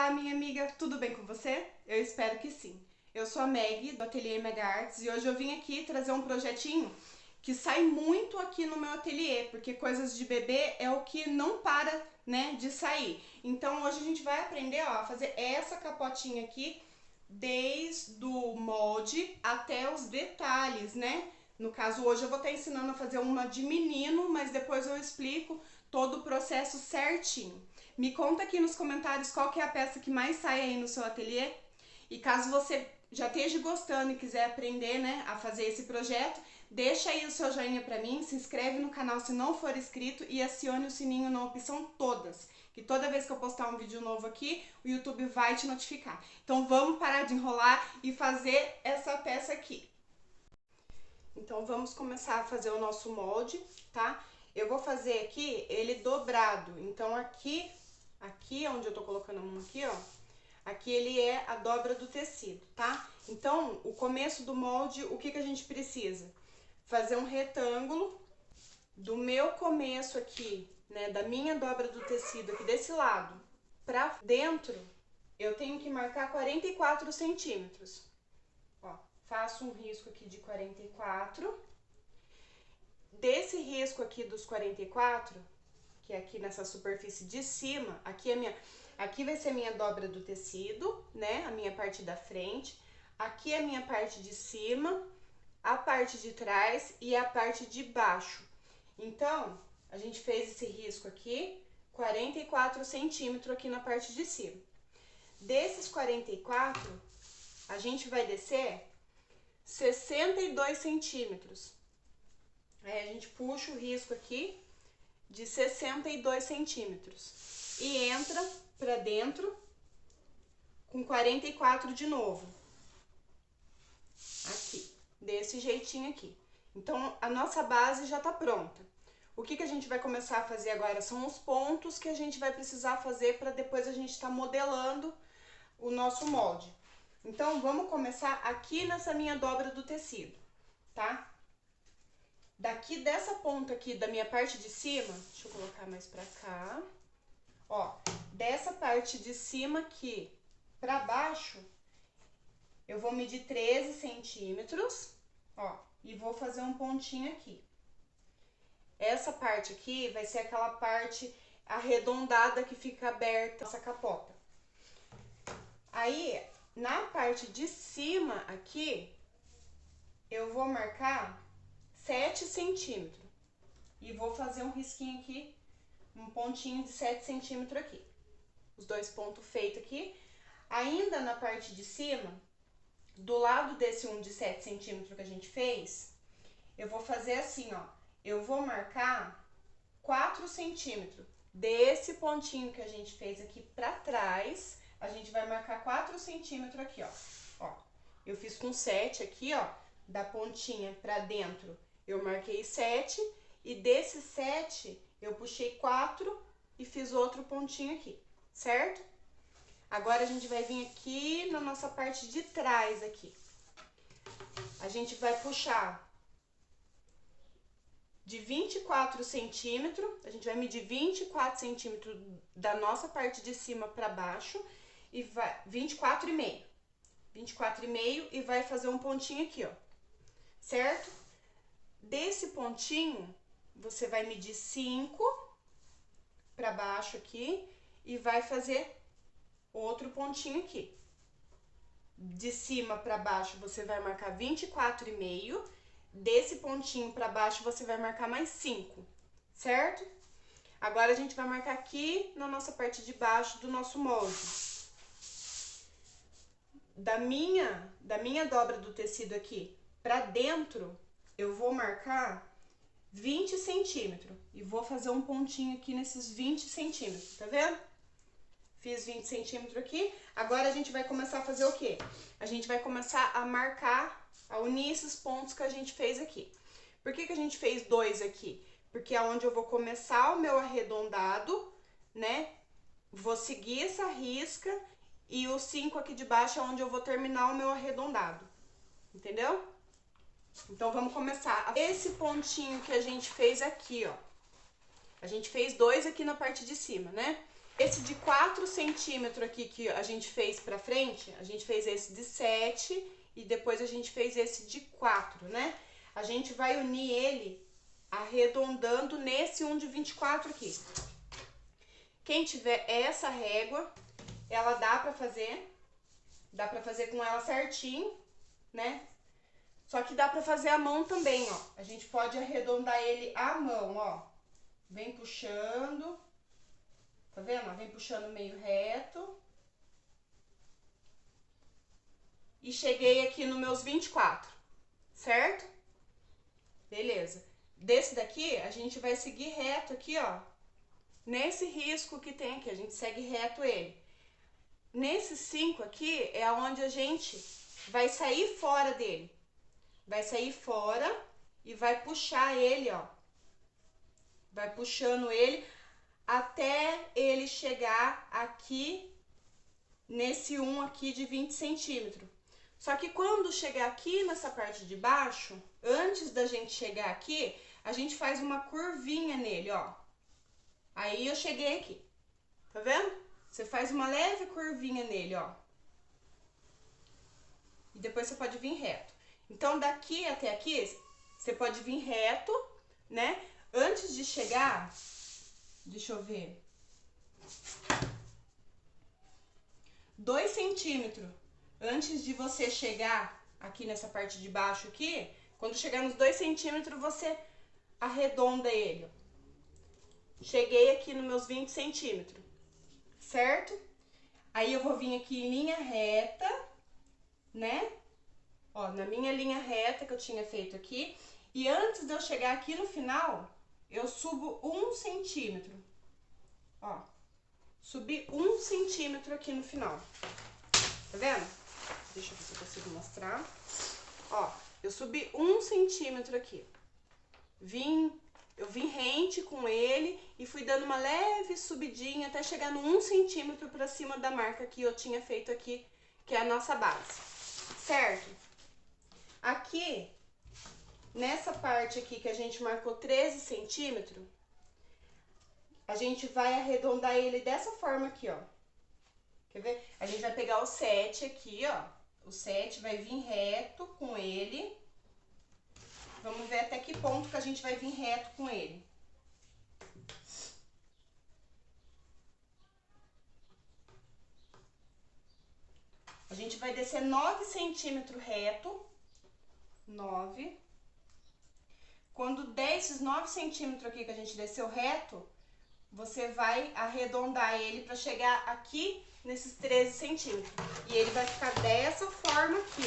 Olá, minha amiga, tudo bem com você? Eu espero que sim. Eu sou a Meg, do Ateliê Meg Arts, e hoje eu vim aqui trazer um projetinho que sai muito aqui no meu ateliê, porque coisas de bebê é o que não para, né, de sair. Então hoje a gente vai aprender, ó, a fazer essa capotinha aqui, desde o molde até os detalhes, né? No caso, hoje eu vou estar ensinando a fazer uma de menino, mas depois eu explico todo o processo certinho. Me conta aqui nos comentários qual que é a peça que mais sai aí no seu ateliê. E caso você já esteja gostando e quiser aprender, né, a fazer esse projeto, deixa aí o seu joinha pra mim, se inscreve no canal se não for inscrito e acione o sininho na opção todas, que toda vez que eu postar um vídeo novo aqui, o YouTube vai te notificar. Então vamos parar de enrolar e fazer essa peça aqui. Então vamos começar a fazer o nosso molde, tá? Eu vou fazer aqui ele dobrado, então aqui onde eu tô colocando a mão aqui, ó, aqui ele é a dobra do tecido, tá? Então, o começo do molde, o que que a gente precisa? Fazer um retângulo do meu começo aqui, né, da minha dobra do tecido aqui desse lado pra dentro, eu tenho que marcar 44 centímetros. Ó, faço um risco aqui de 44. Desse risco aqui dos 44, que é aqui nessa superfície de cima, aqui vai ser a minha dobra do tecido, né, a minha parte da frente, aqui é a minha parte de cima, a parte de trás e a parte de baixo. Então, a gente fez esse risco aqui, 44 centímetros aqui na parte de cima. Desses 44, a gente vai descer 62 centímetros. Aí a gente puxa o risco aqui de 62 centímetros e entra pra dentro com 44 de novo. Aqui, desse jeitinho aqui. Então, a nossa base já tá pronta. O que que a gente vai começar a fazer agora? São os pontos que a gente vai precisar fazer para depois a gente tá modelando o nosso molde. Então, vamos começar aqui nessa minha dobra do tecido, tá? Daqui dessa ponta aqui da minha parte de cima, deixa eu colocar mais pra cá, ó, dessa parte de cima aqui pra baixo, eu vou medir 13 centímetros, ó, e vou fazer um pontinho aqui. Essa parte aqui vai ser aquela parte arredondada que fica aberta essa capota. Aí, na parte de cima aqui, eu vou marcar 7 centímetros e vou fazer um risquinho aqui, um pontinho de 7 centímetros aqui. Os dois pontos feitos aqui. Ainda na parte de cima, do lado desse um de 7 centímetros que a gente fez, eu vou fazer assim, ó. Eu vou marcar 4 centímetros. Desse pontinho que a gente fez aqui pra trás, a gente vai marcar 4 centímetros aqui, ó. Ó, eu fiz com 7 aqui, ó, da pontinha pra dentro. Eu marquei 7 e desse 7 eu puxei 4 e fiz outro pontinho aqui, certo? Agora a gente vai vir aqui na nossa parte de trás aqui. A gente vai puxar de 24 centímetros, a gente vai medir 24 centímetros da nossa parte de cima para baixo e vai 24,5. 24,5 e vai fazer um pontinho aqui, ó, certo? Desse pontinho, você vai medir 5 para baixo aqui e vai fazer outro pontinho aqui. De cima para baixo, você vai marcar 24,5. Desse pontinho para baixo, você vai marcar mais 5, certo? Agora, a gente vai marcar aqui na nossa parte de baixo do nosso molde. Da minha dobra do tecido aqui para dentro, eu vou marcar 20 centímetros e vou fazer um pontinho aqui nesses 20 centímetros, tá vendo? Fiz 20 centímetros aqui. Agora a gente vai começar a fazer o quê? A gente vai começar a marcar, a unir esses pontos que a gente fez aqui. Por que que a gente fez 2 aqui? Porque é onde eu vou começar o meu arredondado, né? Vou seguir essa risca e o 5 aqui de baixo é onde eu vou terminar o meu arredondado. Entendeu? Então, vamos começar. Esse pontinho que a gente fez aqui, ó. A gente fez 2 aqui na parte de cima, né? Esse de 4 centímetros aqui que a gente fez pra frente, a gente fez esse de 7 e depois a gente fez esse de 4, né? A gente vai unir ele arredondando nesse um de 24 aqui. Quem tiver essa régua, ela dá pra fazer com ela certinho, né? Só que dá pra fazer a mão também, ó. A gente pode arredondar ele à mão, ó. Vem puxando, tá vendo? Vem puxando meio reto. E cheguei aqui nos meus 24, certo? Beleza. Desse daqui, a gente vai seguir reto aqui, ó. Nesse risco que tem aqui, a gente segue reto ele. Nesse 5 aqui, é onde a gente vai sair fora dele. Vai sair fora e vai puxar ele, ó. Vai puxando ele até ele chegar aqui, nesse 1 aqui de 20 centímetros. Só que quando chegar aqui nessa parte de baixo, antes da gente chegar aqui, a gente faz uma curvinha nele, ó. Aí eu cheguei aqui, tá vendo? Você faz uma leve curvinha nele, ó. E depois você pode vir reto. Então, daqui até aqui, você pode vir reto, né? Antes de chegar, deixa eu ver, 2 centímetros. Antes de você chegar aqui nessa parte de baixo aqui, quando chegar nos 2 centímetros, você arredonda ele. Cheguei aqui nos meus 20 centímetros, certo? Aí eu vou vir aqui em linha reta, né? Ó, na minha linha reta que eu tinha feito aqui. E antes de eu chegar aqui no final, eu subo 1 centímetro. Ó, subi 1 centímetro aqui no final. Tá vendo? Deixa eu ver se eu consigo mostrar. Ó, eu subi 1 centímetro aqui. Eu vim rente com ele e fui dando uma leve subidinha até chegar no 1 centímetro pra cima da marca que eu tinha feito aqui, que é a nossa base. Certo? Aqui, nessa parte aqui que a gente marcou 13 centímetros, a gente vai arredondar ele dessa forma aqui, ó. Quer ver? A gente vai pegar o 7 aqui, ó. O 7 vai vir reto com ele. Vamos ver até que ponto que a gente vai vir reto com ele. A gente vai descer 9 centímetros reto. 9. Quando der esses 9 centímetros aqui que a gente desceu reto, você vai arredondar ele para chegar aqui nesses 13 centímetros. E ele vai ficar dessa forma aqui,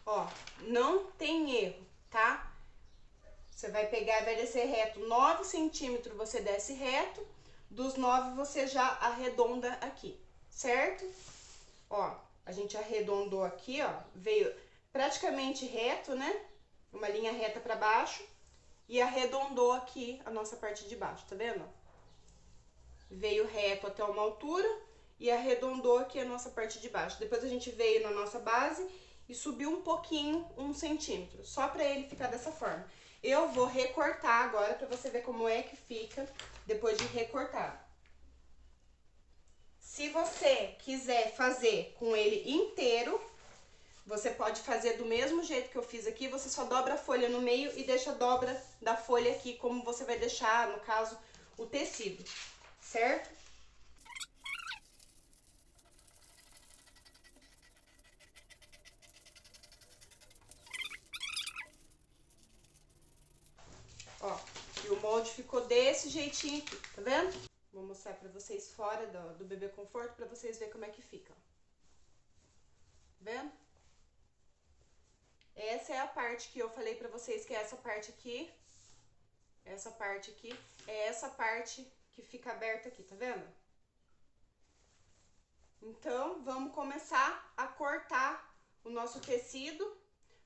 ó. Ó, não tem erro, tá? Você vai pegar e vai descer reto 9 centímetros, você desce reto. Dos 9 você já arredonda aqui, certo? Ó, a gente arredondou aqui, ó. Veio praticamente reto, né? Uma linha reta para baixo. E arredondou aqui a nossa parte de baixo, tá vendo? Veio reto até uma altura e arredondou aqui a nossa parte de baixo. Depois a gente veio na nossa base e subiu um pouquinho, 1 centímetro, só pra ele ficar dessa forma. Eu vou recortar agora pra você ver como é que fica depois de recortar. Se você quiser fazer com ele inteiro, você pode fazer do mesmo jeito que eu fiz aqui, você só dobra a folha no meio e deixa a dobra da folha aqui, como você vai deixar, no caso, o tecido, certo? Ó, e o molde ficou desse jeitinho aqui, tá vendo? Vou mostrar pra vocês fora do Bebê Conforto, pra vocês verem como é que fica, ó. Tá vendo? Essa é a parte que eu falei pra vocês, que é essa parte aqui. Essa parte aqui é essa parte que fica aberta aqui, tá vendo? Então, vamos começar a cortar o nosso tecido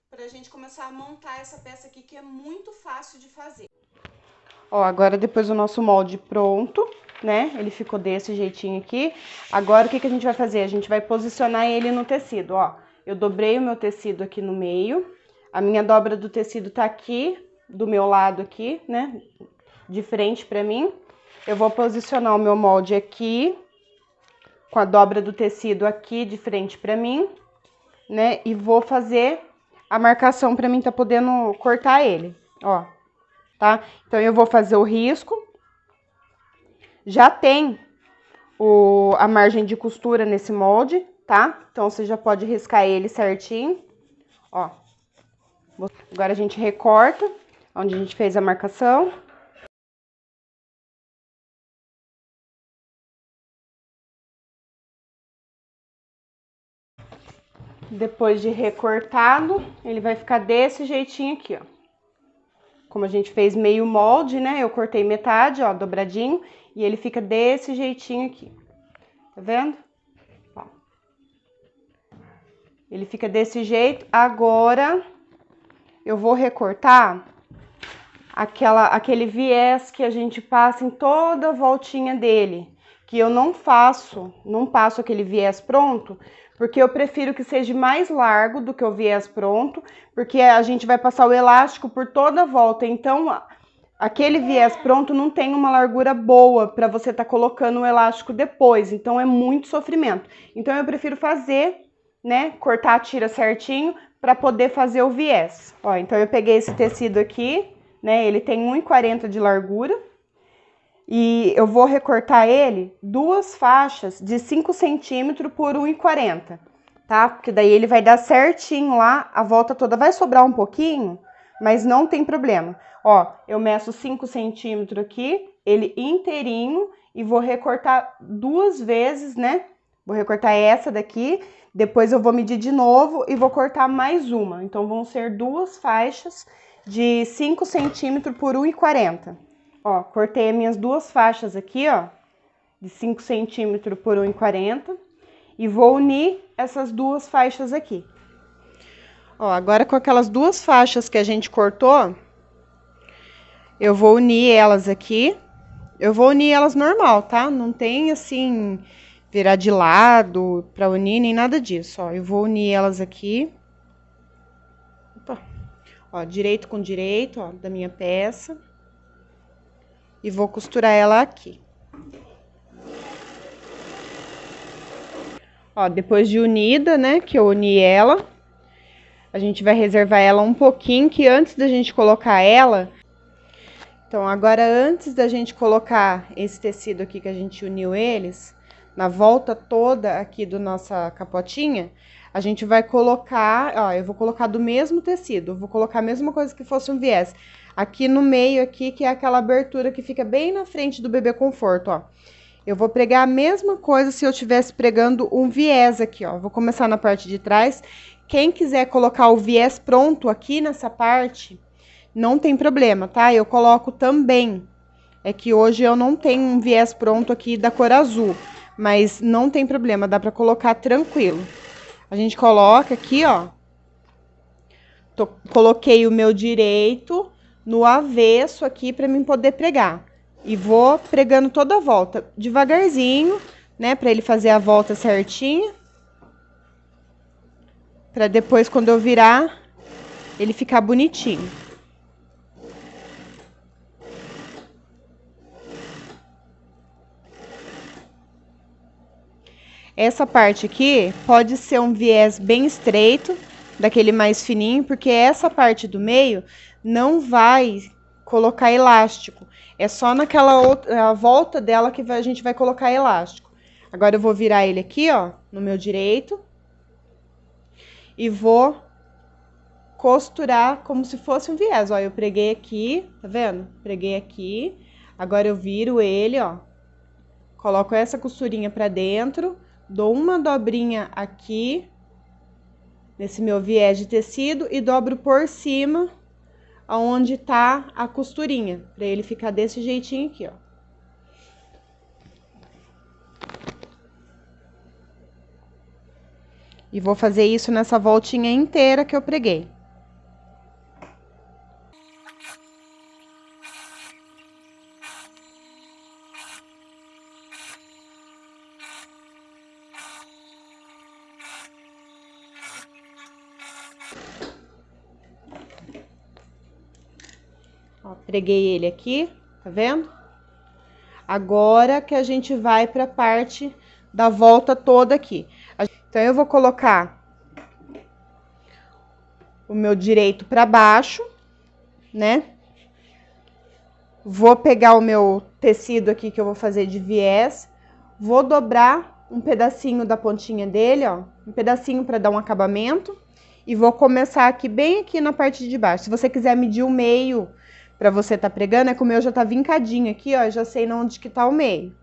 pra gente começar a montar essa peça aqui, que é muito fácil de fazer. Ó, agora depois do nosso molde pronto, né? Ele ficou desse jeitinho aqui. Agora, o que que a gente vai fazer? A gente vai posicionar ele no tecido, ó. Eu dobrei o meu tecido aqui no meio. A minha dobra do tecido tá aqui, do meu lado aqui, né? De frente pra mim. eu vou posicionar o meu molde aqui, com a dobra do tecido aqui de frente pra mim, né? E vou fazer a marcação pra mim tá podendo cortar ele, ó, tá? Então, eu vou fazer o risco. Já tem a margem de costura nesse molde, tá? Então, você já pode riscar ele certinho, ó. Agora, a gente recorta onde a gente fez a marcação. Depois de recortado, ele vai ficar desse jeitinho aqui, ó. Como a gente fez meio molde, né? Eu cortei metade, ó, dobradinho, e ele fica desse jeitinho aqui. Tá vendo? Ó. Ele fica desse jeito. Agora, eu vou recortar aquele viés que a gente passa em toda a voltinha dele. Que eu não passo aquele viés pronto, porque eu prefiro que seja mais largo do que o viés pronto, porque a gente vai passar o elástico por toda a volta. Então, aquele viés pronto não tem uma largura boa para você estar colocando o elástico depois. Então, é muito sofrimento. Então, eu prefiro fazer, né, cortar a tira certinho para poder fazer o viés. Ó, então, eu peguei esse tecido aqui, né, ele tem 1,40 de largura. E eu vou recortar ele 2 faixas de 5 centímetros por 1,40, tá? Porque daí ele vai dar certinho lá, a volta toda. Vai sobrar um pouquinho, mas não tem problema. Ó, eu meço 5 centímetros aqui, ele inteirinho, e vou recortar 2 vezes, né? Vou recortar essa daqui, depois eu vou medir de novo e vou cortar mais uma. Então, vão ser 2 faixas de 5 centímetros por 1,40. Ó, cortei as minhas 2 faixas aqui, ó, de 5 centímetros por 1,40 e vou unir essas 2 faixas aqui. Ó, agora com aquelas 2 faixas que a gente cortou, eu vou unir elas aqui. Eu vou unir elas normal, tá? Não tem assim, virar de lado pra unir, nem nada disso, ó. Eu vou unir elas aqui. Opa. Ó, direito com direito, ó, da minha peça. E vou costurar ela aqui. Ó, depois de unida, né, que eu uni ela, a gente vai reservar ela um pouquinho, que antes da gente colocar ela... Então, agora, antes da gente colocar esse tecido aqui que a gente uniu eles, na volta toda aqui do nossa capotinha, a gente vai colocar, ó, eu vou colocar do mesmo tecido, vou colocar a mesma coisa que fosse um viés. Aqui no meio aqui, que é aquela abertura que fica bem na frente do bebê conforto, ó. Eu vou pregar a mesma coisa se eu estivesse pregando um viés aqui, ó. Vou começar na parte de trás. Quem quiser colocar o viés pronto aqui nessa parte, não tem problema, tá? Eu coloco também. É que hoje eu não tenho um viés pronto aqui da cor azul, mas não tem problema, dá pra colocar tranquilo. A gente coloca aqui, ó. Coloquei o meu direito no avesso aqui pra mim poder pregar. E vou pregando toda a volta, devagarzinho, né? Pra ele fazer a volta certinha. Pra depois, quando eu virar, ele ficar bonitinho. Essa parte aqui pode ser um viés bem estreito, daquele mais fininho, porque essa parte do meio não vai colocar elástico. É só naquela outra, a volta dela que a gente vai colocar elástico. Agora eu vou virar ele aqui, ó, no meu direito. E vou costurar como se fosse um viés, ó. Eu preguei aqui, tá vendo? Preguei aqui. Agora eu viro ele, ó. Coloco essa costurinha pra dentro. Dou uma dobrinha aqui, nesse meu viés de tecido, e dobro por cima, aonde tá a costurinha, pra ele ficar desse jeitinho aqui, ó. E vou fazer isso nessa voltinha inteira que eu preguei. Ó, preguei ele aqui, tá vendo? Agora que a gente vai pra parte da volta toda aqui. Então, eu vou colocar o meu direito pra baixo, né? Vou pegar o meu tecido aqui que eu vou fazer de viés, vou dobrar um pedacinho da pontinha dele, ó, um pedacinho para dar um acabamento, e vou começar aqui, bem aqui na parte de baixo. Se você quiser medir o meio para você tá pregando, é que o meu já tá vincadinho aqui, ó, já sei onde que tá o meio.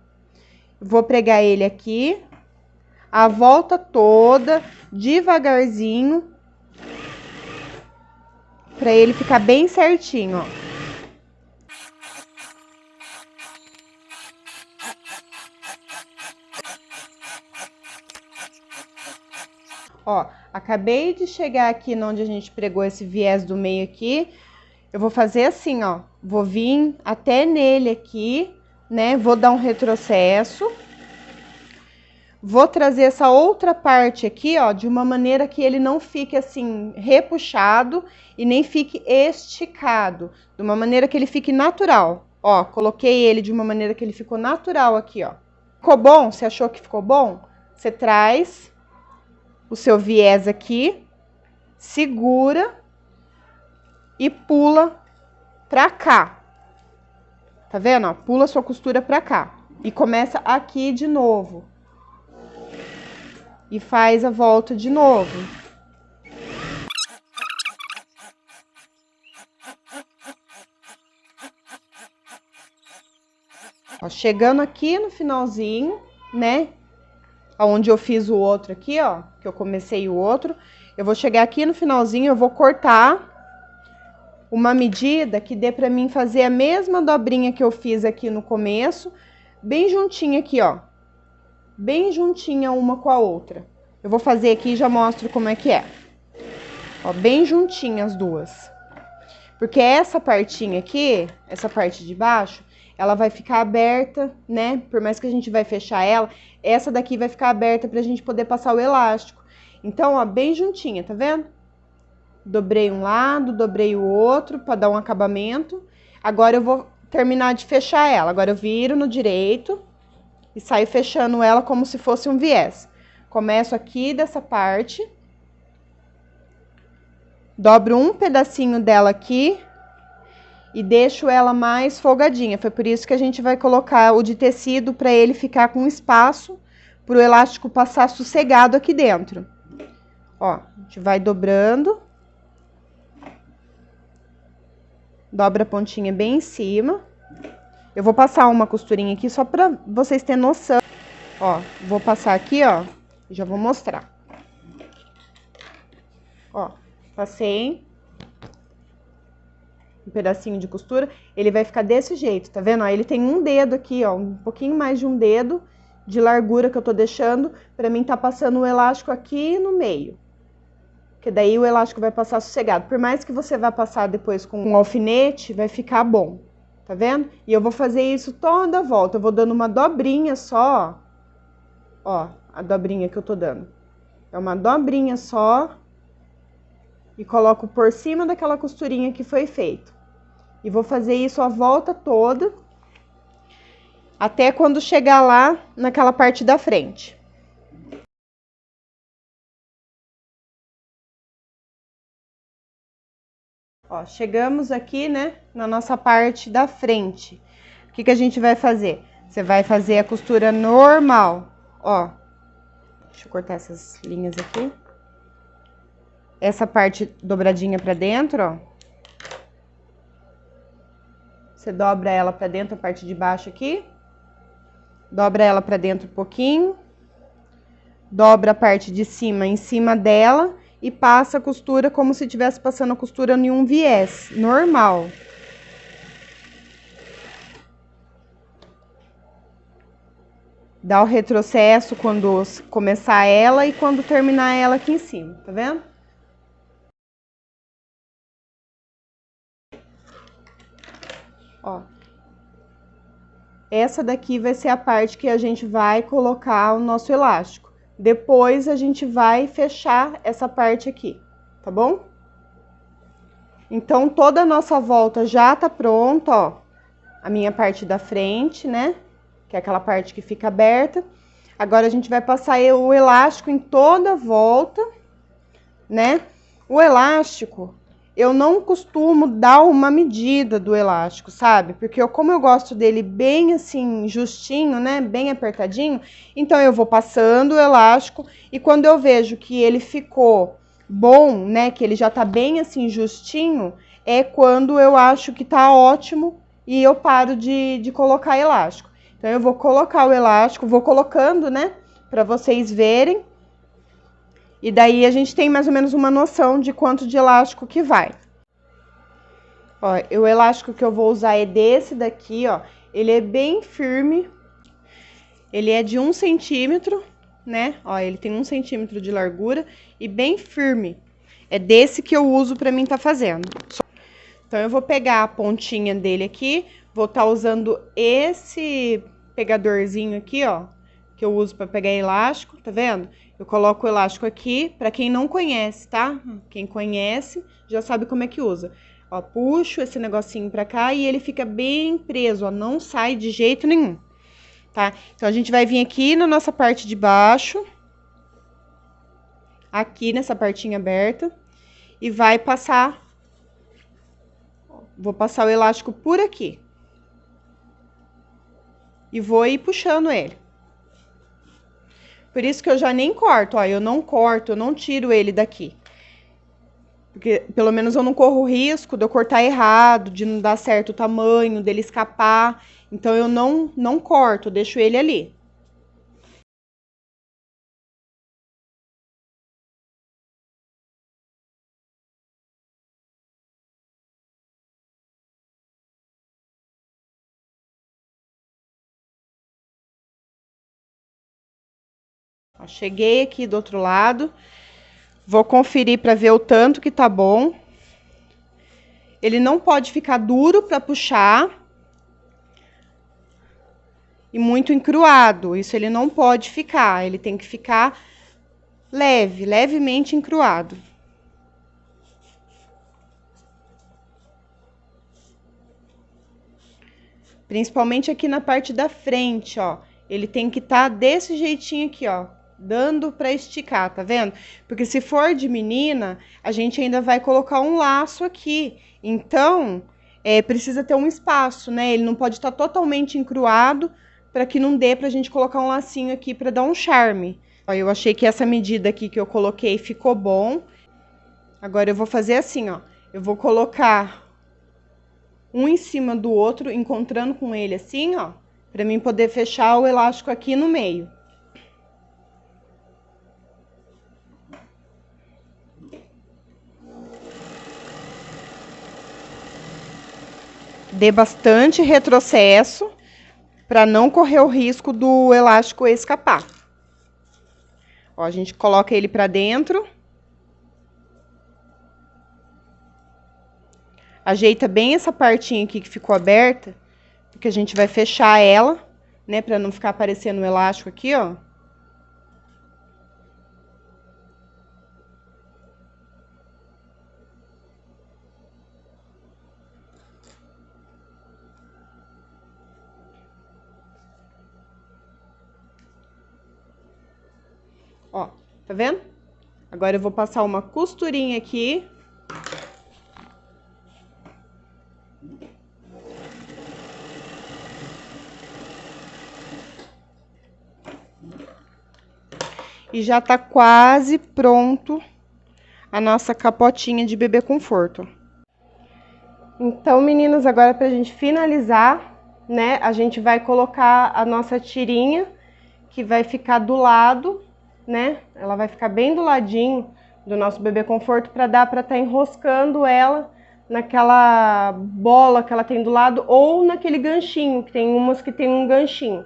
Vou pregar ele aqui, a volta toda, devagarzinho, para ele ficar bem certinho, ó. Ó, acabei de chegar aqui onde a gente pregou esse viés do meio aqui. Eu vou fazer assim, ó. Vou vir até nele aqui, né? Vou dar um retrocesso. Vou trazer essa outra parte aqui, ó, de uma maneira que ele não fique assim repuxado e nem fique esticado. De uma maneira que ele fique natural. Ó, coloquei ele de uma maneira que ele ficou natural aqui, ó. Ficou bom? Você achou que ficou bom? Você traz o seu viés aqui, segura e pula pra cá. Tá vendo? Ó, pula sua costura pra cá. E começa aqui de novo. E faz a volta de novo. Ó, chegando aqui no finalzinho, né? Onde eu fiz o outro aqui, ó, que eu comecei o outro, eu vou chegar aqui no finalzinho, eu vou cortar uma medida que dê pra mim fazer a mesma dobrinha que eu fiz aqui no começo, bem juntinha aqui, ó, bem juntinha uma com a outra. Eu vou fazer aqui e já mostro como é que é. Ó, bem juntinha as duas. Porque essa partinha aqui, essa parte de baixo, ela vai ficar aberta, né? Por mais que a gente vai fechar ela, essa daqui vai ficar aberta pra gente poder passar o elástico. Então, ó, bem juntinha, tá vendo? Dobrei um lado, dobrei o outro pra dar um acabamento. Agora eu vou terminar de fechar ela. Agora eu viro no direito e saio fechando ela como se fosse um viés. Começo aqui dessa parte. Dobro um pedacinho dela aqui. E deixo ela mais folgadinha. Foi por isso que a gente vai colocar o de tecido para ele ficar com espaço para o elástico passar sossegado aqui dentro. Ó, a gente vai dobrando. Dobra a pontinha bem em cima. Eu vou passar uma costurinha aqui só para vocês terem noção. Ó, vou passar aqui, ó, e já vou mostrar. Ó, passei um pedacinho de costura, ele vai ficar desse jeito, tá vendo? Ó, ele tem um dedo aqui, ó, um pouquinho mais de um dedo de largura que eu tô deixando pra mim tá passando o elástico aqui no meio. Que daí o elástico vai passar sossegado. Por mais que você vá passar depois com um alfinete, vai ficar bom, tá vendo? E eu vou fazer isso toda a volta, eu vou dando uma dobrinha só, ó, a dobrinha que eu tô dando. É uma dobrinha só. E coloco por cima daquela costurinha que foi feito. E vou fazer isso a volta toda, até quando chegar lá naquela parte da frente. Ó, chegamos aqui, né, na nossa parte da frente. O que que a gente vai fazer? Você vai fazer a costura normal, ó. Deixa eu cortar essas linhas aqui. Essa parte dobradinha pra dentro, ó. Você dobra ela pra dentro, a parte de baixo aqui. Dobra ela pra dentro um pouquinho. Dobra a parte de cima em cima dela e passa a costura como se estivesse passando a costura em um viés, normal. Dá o retrocesso quando começar ela e quando terminar ela aqui em cima, tá vendo? Ó, essa daqui vai ser a parte que a gente vai colocar o nosso elástico. Depois a gente vai fechar essa parte aqui, tá bom? Então, toda a nossa volta já tá pronta, ó. A minha parte da frente, né? que é aquela parte que fica aberta. Agora a gente vai passar o elástico em toda a volta, né? O elástico, eu não costumo dar uma medida do elástico, sabe? Porque como eu gosto dele bem assim, justinho, né? Bem apertadinho, então eu vou passando o elástico e quando eu vejo que ele ficou bom, né? Que ele já tá bem assim, justinho, é quando eu acho que tá ótimo e eu paro de colocar elástico. Então, eu vou colocar o elástico, vou colocando, né, pra vocês verem. E daí, a gente tem mais ou menos uma noção de quanto de elástico que vai. Ó, o elástico que eu vou usar é desse daqui, ó. Ele é bem firme. Ele é de 1 centímetro, né? Ó, ele tem 1 centímetro de largura e bem firme. É desse que eu uso pra mim tá fazendo. Então, eu vou pegar a pontinha dele aqui, vou estar usando esse pegadorzinho aqui, ó, que eu uso para pegar elástico, tá vendo? Eu coloco o elástico aqui, para quem não conhece, tá? Quem conhece já sabe como é que usa. Ó, puxo esse negocinho pra cá e ele fica bem preso, ó, não sai de jeito nenhum, tá? Então, a gente vai vir aqui na nossa parte de baixo, aqui nessa partinha aberta, e vai passar. Vou passar o elástico por aqui. E vou ir puxando ele. Por isso que eu já nem corto, ó. Eu não corto, eu não tiro ele daqui. Porque pelo menos eu não corro o risco de eu cortar errado, de não dar certo o tamanho, dele escapar. Então eu não corto, eu deixo ele ali. Ó, cheguei aqui do outro lado. Vou conferir para ver o tanto que tá bom. Ele não pode ficar duro para puxar. E muito encruado. Isso ele não pode ficar. Ele tem que ficar leve, levemente encruado. Principalmente aqui na parte da frente, ó. Ele tem que estar desse jeitinho aqui, ó. Dando pra esticar, tá vendo? Porque se for de menina, a gente ainda vai colocar um laço aqui. Então, precisa ter um espaço, né? Ele não pode estar totalmente encruado para que não dê pra gente colocar um lacinho aqui pra dar um charme. Ó, eu achei que essa medida aqui que eu coloquei ficou bom. Agora eu vou fazer assim, ó. Eu vou colocar um em cima do outro, encontrando com ele assim, ó, pra mim poder fechar o elástico aqui no meio. Dê bastante retrocesso para não correr o risco do elástico escapar. Ó, a gente coloca ele pra dentro. Ajeita bem essa partinha aqui que ficou aberta, porque a gente vai fechar ela, né, pra não ficar aparecendo o elástico aqui, ó. Ó, tá vendo? Agora eu vou passar uma costurinha aqui. E já tá quase pronto a nossa capotinha de bebê conforto. Então, meninas, agora pra gente finalizar, né, a gente vai colocar a nossa tirinha, que vai ficar do lado, né, ela vai ficar bem do ladinho do nosso bebê conforto pra dar pra tá enroscando ela naquela bola que ela tem do lado ou naquele ganchinho, que tem umas que tem um ganchinho.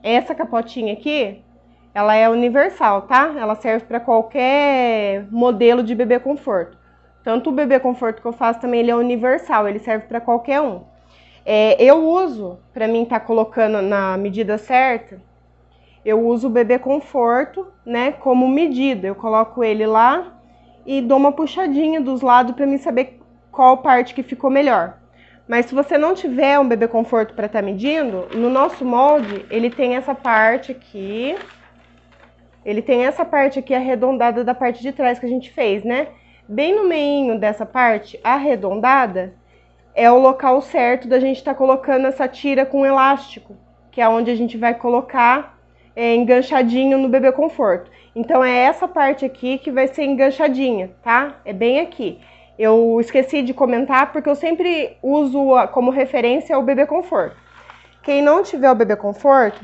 Essa capotinha aqui, ela é universal, tá? Ela serve para qualquer modelo de bebê conforto. Tanto o bebê conforto que eu faço também, ele é universal, ele serve para qualquer um. Eu uso, para mim estar colocando na medida certa, eu uso o bebê conforto, né, como medida. Eu coloco ele lá e dou uma puxadinha dos lados para mim saber qual parte que ficou melhor. Mas se você não tiver um bebê conforto para estar medindo, no nosso molde, ele tem essa parte aqui. Ele tem essa parte aqui arredondada da parte de trás que a gente fez, né? Bem no meinho dessa parte arredondada é o local certo da gente estar colocando essa tira com elástico, que é onde a gente vai colocar enganchadinho no bebê conforto. Então é essa parte aqui que vai ser enganchadinha, tá? É bem aqui. Eu esqueci de comentar porque eu sempre uso como referência o bebê conforto. Quem não tiver o bebê conforto,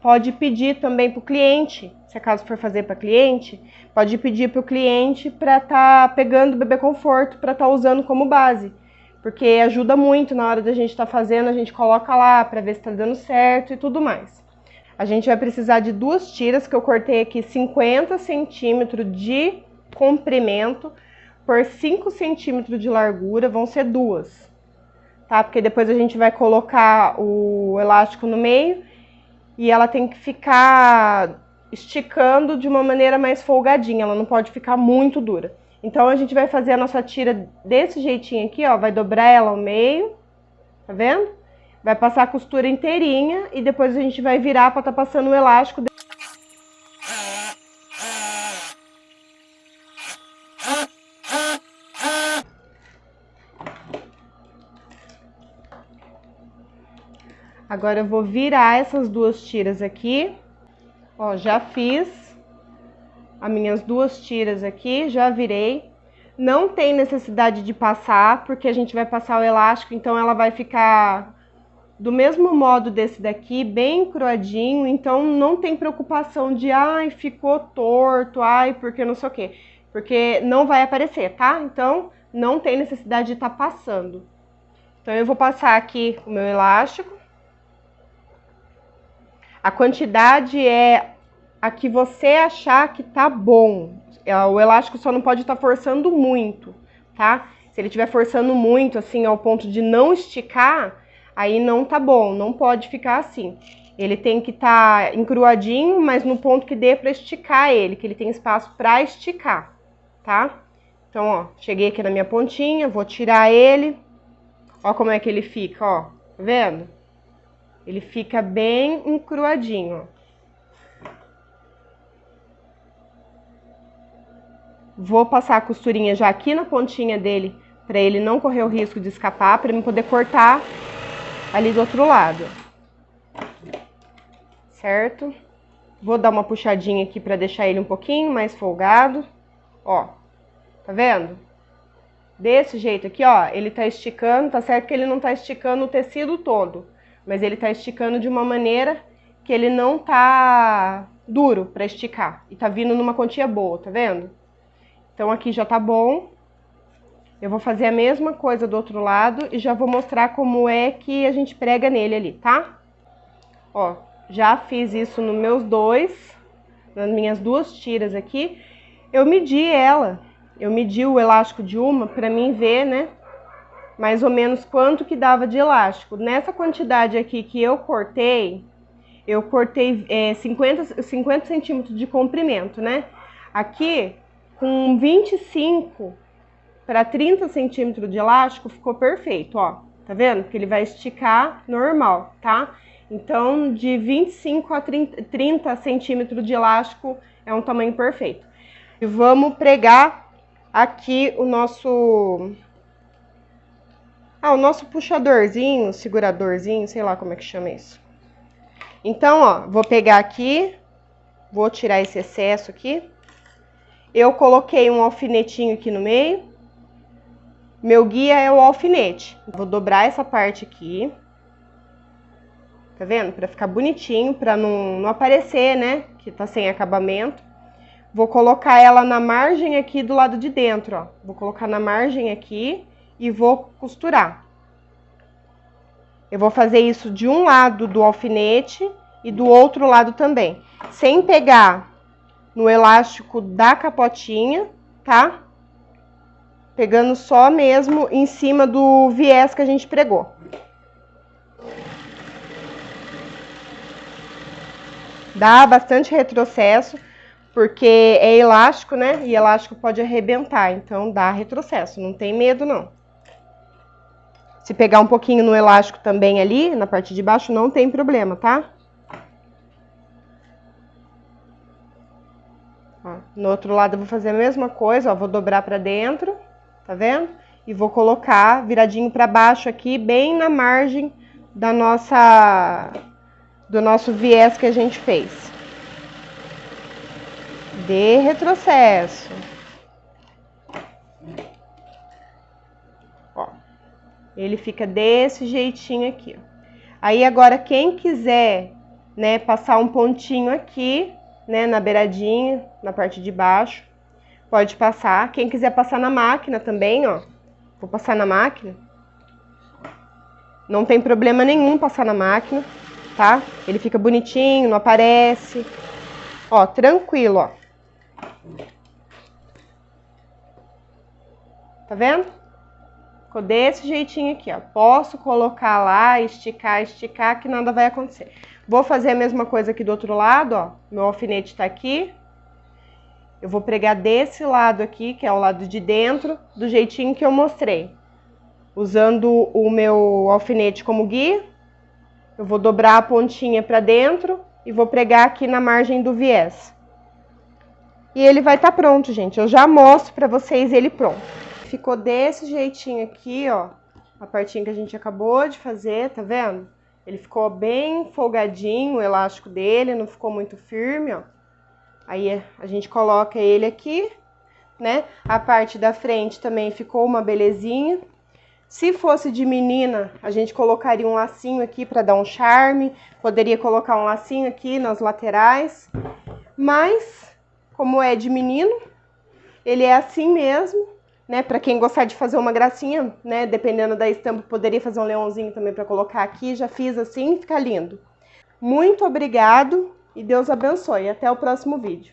pode pedir também para o cliente, se acaso for fazer para cliente, pode pedir para o cliente para estar pegando o bebê conforto para estar usando como base. Porque ajuda muito na hora da gente estar fazendo, a gente coloca lá para ver se está dando certo e tudo mais. A gente vai precisar de 2 tiras, que eu cortei aqui 50 centímetros de comprimento por 5 centímetros de largura, vão ser 2, tá? Porque depois a gente vai colocar o elástico no meio e ela tem que ficar esticando de uma maneira mais folgadinha, ela não pode ficar muito dura. Então a gente vai fazer a nossa tira desse jeitinho aqui, ó, vai dobrar ela ao meio, tá vendo? Vai passar a costura inteirinha e depois a gente vai virar para tá passando o elástico. Agora eu vou virar essas 2 tiras aqui. Ó, já fiz as minhas 2 tiras aqui, já virei. Não tem necessidade de passar, porque a gente vai passar o elástico, então ela vai ficar do mesmo modo desse daqui, bem cruadinho. Então não tem preocupação de, ai, ficou torto, ai, porque não sei o quê. Porque não vai aparecer, tá? Então não tem necessidade de estar passando. Então eu vou passar aqui o meu elástico. A quantidade é a que você achar que tá bom. O elástico só não pode estar forçando muito, tá? Se ele estiver forçando muito, assim, ao ponto de não esticar, aí não tá bom, não pode ficar assim. Ele tem que estar encruadinho, mas no ponto que dê pra esticar ele, que ele tem espaço pra esticar, tá? Então, ó, cheguei aqui na minha pontinha, vou tirar ele. Ó como é que ele fica, ó, tá vendo? Ele fica bem encruadinho. Vou passar a costurinha já aqui na pontinha dele, para ele não correr o risco de escapar, para eu poder cortar ali do outro lado. Certo? Vou dar uma puxadinha aqui para deixar ele um pouquinho mais folgado. Ó, tá vendo? Desse jeito aqui, ó, ele tá esticando, tá certo que ele não tá esticando o tecido todo, mas ele tá esticando de uma maneira que ele não tá duro para esticar. E tá vindo numa quantia boa, tá vendo? Então aqui já tá bom. Eu vou fazer a mesma coisa do outro lado e já vou mostrar como é que a gente prega nele ali, tá? Ó, já fiz isso nos meus nas minhas 2 tiras aqui. Eu medi eu medi o elástico de uma pra mim ver, né? Mais ou menos quanto que dava de elástico. Nessa quantidade aqui que eu cortei 50 centímetros de comprimento, né? Aqui, com 25 para 30 centímetros de elástico, ficou perfeito, ó. Tá vendo? Que ele vai esticar normal, tá? Então, de 25 a 30 centímetros de elástico é um tamanho perfeito. E vamos pregar aqui o nosso puxadorzinho, seguradorzinho, sei lá como é que chama isso. Então, ó, vou pegar aqui, vou tirar esse excesso aqui. Eu coloquei um alfinetinho aqui no meio. Meu guia é o alfinete. Vou dobrar essa parte aqui. Tá vendo? Pra ficar bonitinho, pra não aparecer, né? Que tá sem acabamento. Vou colocar ela na margem aqui do lado de dentro, ó. Vou colocar na margem aqui e vou costurar. Eu vou fazer isso de um lado do alfinete e do outro lado também. Sem pegar no elástico da capotinha, tá? Pegando só mesmo em cima do viés que a gente pregou. Dá bastante retrocesso, porque é elástico, né? E elástico pode arrebentar, então dá retrocesso, não tem medo não. Se pegar um pouquinho no elástico também ali, na parte de baixo, não tem problema, tá? Ó, no outro lado eu vou fazer a mesma coisa, ó, vou dobrar pra dentro, tá vendo? E vou colocar viradinho pra baixo aqui, bem na margem da do nosso viés que a gente fez. De retrocesso. Ó, ele fica desse jeitinho aqui, ó. Aí agora quem quiser, né, passar um pontinho aqui, né, na beiradinha, na parte de baixo, pode passar. Quem quiser passar na máquina também, ó, vou passar na máquina. Não tem problema nenhum passar na máquina, tá? Ele fica bonitinho, não aparece. Ó, tranquilo, ó. Tá vendo? Ficou desse jeitinho aqui, ó. Posso colocar lá, esticar, que nada vai acontecer. Vou fazer a mesma coisa aqui do outro lado, ó. Meu alfinete tá aqui. Eu vou pregar desse lado aqui, que é o lado de dentro, do jeitinho que eu mostrei. Usando o meu alfinete como guia, eu vou dobrar a pontinha pra dentro e vou pregar aqui na margem do viés. E ele vai estar pronto, gente. Eu já mostro pra vocês ele pronto. Ficou desse jeitinho aqui, ó, a partinha que a gente acabou de fazer, tá vendo? Ele ficou bem folgadinho, o elástico dele, não ficou muito firme, ó. Aí a gente coloca ele aqui, né? A parte da frente também ficou uma belezinha. Se fosse de menina, a gente colocaria um lacinho aqui pra dar um charme. Poderia colocar um lacinho aqui nas laterais. Mas, como é de menino, ele é assim mesmo. Né, para quem gostar de fazer uma gracinha, né, dependendo da estampa, poderia fazer um leãozinho também para colocar aqui. Já fiz assim, fica lindo. Muito obrigado e Deus abençoe. Até o próximo vídeo.